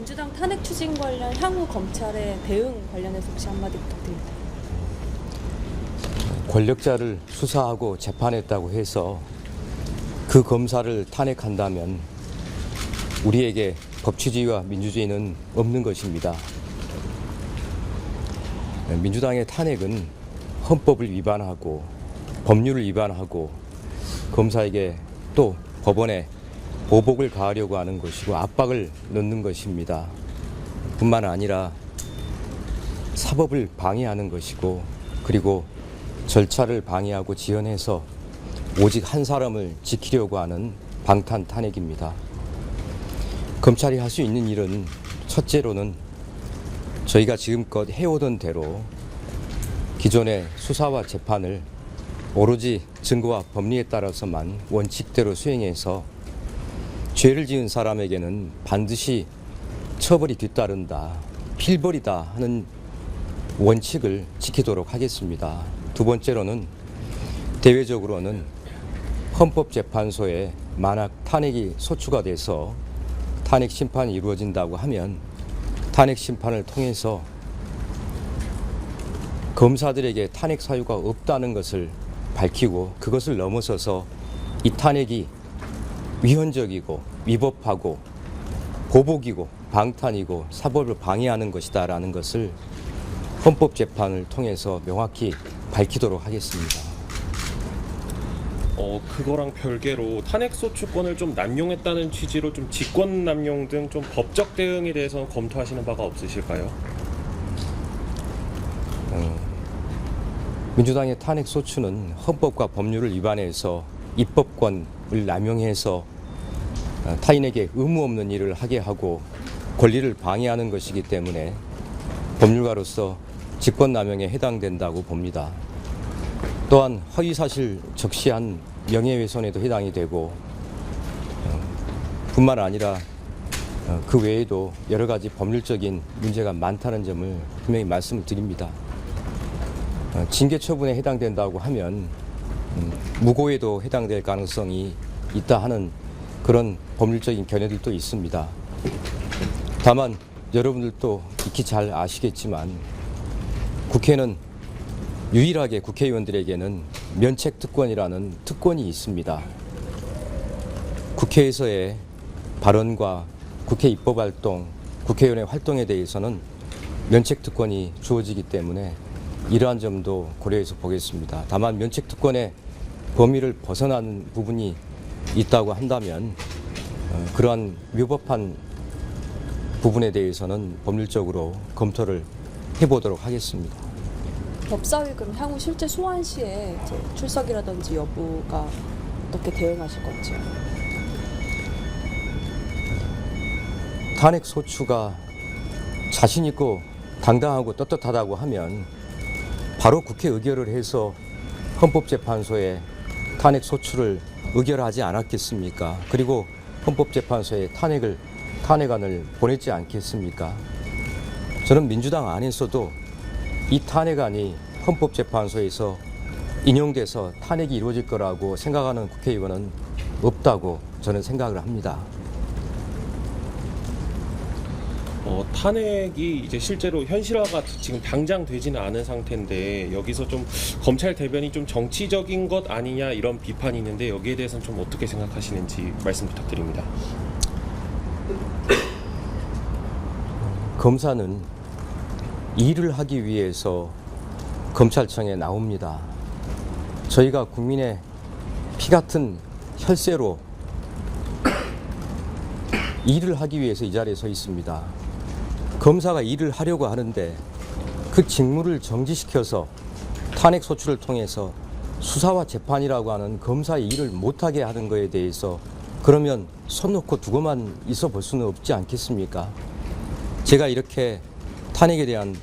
민주당 탄핵 추진 관련 향후 검찰의 대응 관련해서 혹시 한마디 부탁드립니다. 권력자를 수사하고 재판했다고 해서 그 검사를 탄핵한다면 우리에게 법치주의와 민주주의는 없는 것입니다. 민주당의 탄핵은 헌법을 위반하고 법률을 위반하고 검사에게 또 법원에 보복을 가하려고 하는 것이고 압박을 넣는 것입니다. 뿐만 아니라 사법을 방해하는 것이고 그리고 절차를 방해하고 지연해서 오직 한 사람을 지키려고 하는 방탄 탄핵입니다. 검찰이 할 수 있는 일은 첫째로는 저희가 지금껏 해오던 대로 기존의 수사와 재판을 오로지 증거와 법리에 따라서만 원칙대로 수행해서 죄를 지은 사람에게는 반드시 처벌이 뒤따른다, 필벌이다 하는 원칙을 지키도록 하겠습니다. 두 번째로는 대외적으로는 헌법재판소에 만약 탄핵이 소추가 돼서 탄핵 심판이 이루어진다고 하면 탄핵 심판을 통해서 검사들에게 탄핵 사유가 없다는 것을 밝히고 그것을 넘어서서 이 탄핵이 위헌적이고 위법하고 보복이고 방탄이고 사법을 방해하는 것이다라는 것을 헌법재판을 통해서 명확히 밝히도록 하겠습니다. 그거랑 별개로 탄핵소추권을 좀 남용했다는 취지로 좀 직권 남용 등 좀 법적 대응에 대해서 검토하시는 바가 없으실까요? 민주당의 탄핵소추는 헌법과 법률을 위반해서 입법권을 남용해서 타인에게 의무 없는 일을 하게 하고 권리를 방해하는 것이기 때문에 법률가로서 직권남용에 해당된다고 봅니다. 또한 허위사실 적시한 명예훼손에도 해당이 되고 뿐만 아니라 그 외에도 여러 가지 법률적인 문제가 많다는 점을 분명히 말씀을 드립니다. 징계 처분에 해당된다고 하면 무고에도 해당될 가능성이 있다 하는 그런 법률적인 견해들도 있습니다. 다만 여러분들도 익히 잘 아시겠지만 국회는 유일하게 국회의원들에게는 면책특권이라는 특권이 있습니다. 국회에서의 발언과 국회 입법활동, 국회의원의 활동에 대해서는 면책특권이 주어지기 때문에 이러한 점도 고려해서 보겠습니다. 다만 면책특권의 범위를 벗어난 부분이 있다고 한다면 그러한 위법한 부분에 대해서는 법률적으로 검토를 해보도록 하겠습니다. 법사위 그럼 향후 실제 소환 시에 이제 출석이라든지 여부가 어떻게 대응하실 건지요? 탄핵 소추가 자신 있고 당당하고 떳떳하다고 하면 바로 국회 의결을 해서 헌법재판소에 탄핵 소추를 의결하지 않았겠습니까? 그리고 헌법재판소에 탄핵안을 보냈지 않겠습니까? 저는 민주당 안에서도 이 탄핵안이 헌법재판소에서 인용돼서 탄핵이 이루어질 거라고 생각하는 국회의원은 없다고 저는 생각을 합니다. 탄핵이 이제 실제로 현실화가 지금 당장 되지는 않은 상태인데 여기서 좀 검찰 대변이 좀 정치적인 것 아니냐 이런 비판이 있는데 여기에 대해서는 좀 어떻게 생각하시는지 말씀 부탁드립니다. 검사는 일을 하기 위해서 검찰청에 나옵니다. 저희가 국민의 피 같은 혈세로 일을 하기 위해서 이 자리에 서 있습니다. 검사가 일을 하려고 하는데 그 직무를 정지시켜서 탄핵 소추를 통해서 수사와 재판이라고 하는 검사의 일을 못하게 하는 것에 대해서 그러면 손 놓고 두고만 있어 볼 수는 없지 않겠습니까? 제가 이렇게 탄핵에 대한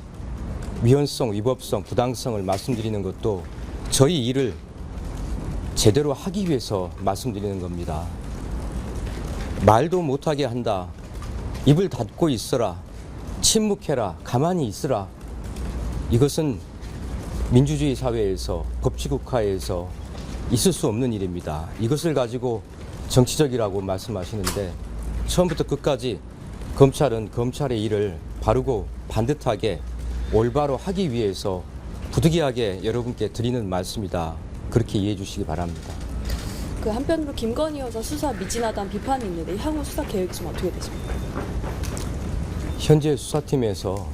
위헌성, 위법성, 부당성을 말씀드리는 것도 저희 일을 제대로 하기 위해서 말씀드리는 겁니다. 말도 못하게 한다. 입을 닫고 있어라. 침묵해라. 가만히 있으라. 이것은 민주주의 사회에서 법치국가에서 있을 수 없는 일입니다. 이것을 가지고 정치적이라고 말씀하시는데 처음부터 끝까지 검찰은 검찰의 일을 바르고 반듯하게 올바로 하기 위해서 부득이하게 여러분께 드리는 말씀이다. 그렇게 이해해 주시기 바랍니다. 그 한편으로 김건희 여사 수사 미진하다는 비판이 있는데 향후 수사 계획이 좀 어떻게 되십니까? 현재 수사팀에서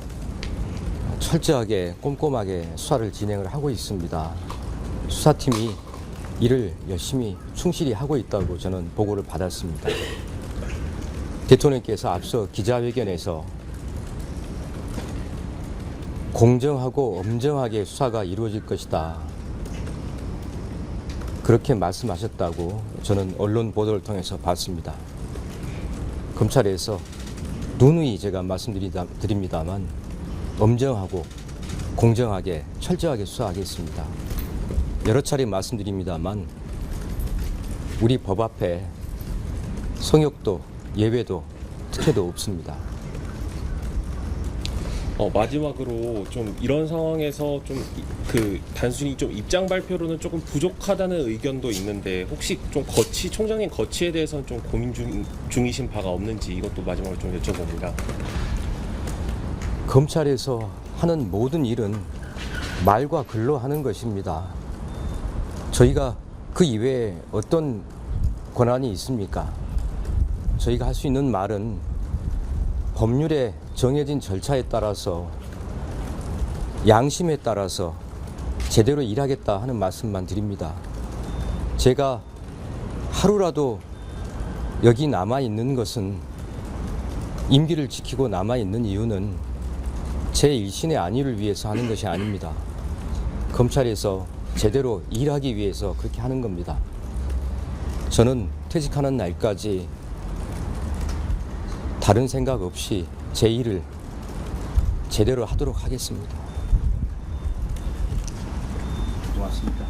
철저하게 꼼꼼하게 수사를 진행을 하고 있습니다. 수사팀이 일을 열심히 충실히 하고 있다고 저는 보고를 받았습니다. 대통령께서 앞서 기자회견에서 공정하고 엄정하게 수사가 이루어질 것이다. 그렇게 말씀하셨다고 저는 언론 보도를 통해서 봤습니다. 검찰에서 누누이 제가 말씀드립니다만 엄정하고 공정하게 철저하게 수사하겠습니다. 여러 차례 말씀드립니다만 우리 법 앞에 성역도 예외도 특혜도 없습니다. 마지막으로 좀 이런 상황에서 좀 단순히 좀 입장 발표로는 조금 부족하다는 의견도 있는데 혹시 좀 총장님 거치에 대해서는 좀 고민 중이신 바가 없는지 이것도 마지막으로 좀 여쭤봅니다. 검찰에서 하는 모든 일은 말과 글로 하는 것입니다. 저희가 그 이외에 어떤 권한이 있습니까? 저희가 할 수 있는 말은 법률에 정해진 절차에 따라서 양심에 따라서 제대로 일하겠다 하는 말씀만 드립니다. 제가 하루라도 여기 남아 있는 것은 임기를 지키고 남아 있는 이유는 제 일신의 안위를 위해서 하는 것이 아닙니다. 검찰에서 제대로 일하기 위해서 그렇게 하는 겁니다. 저는 퇴직하는 날까지 다른 생각 없이 제 일을 제대로 하도록 하겠습니다. 고맙습니다.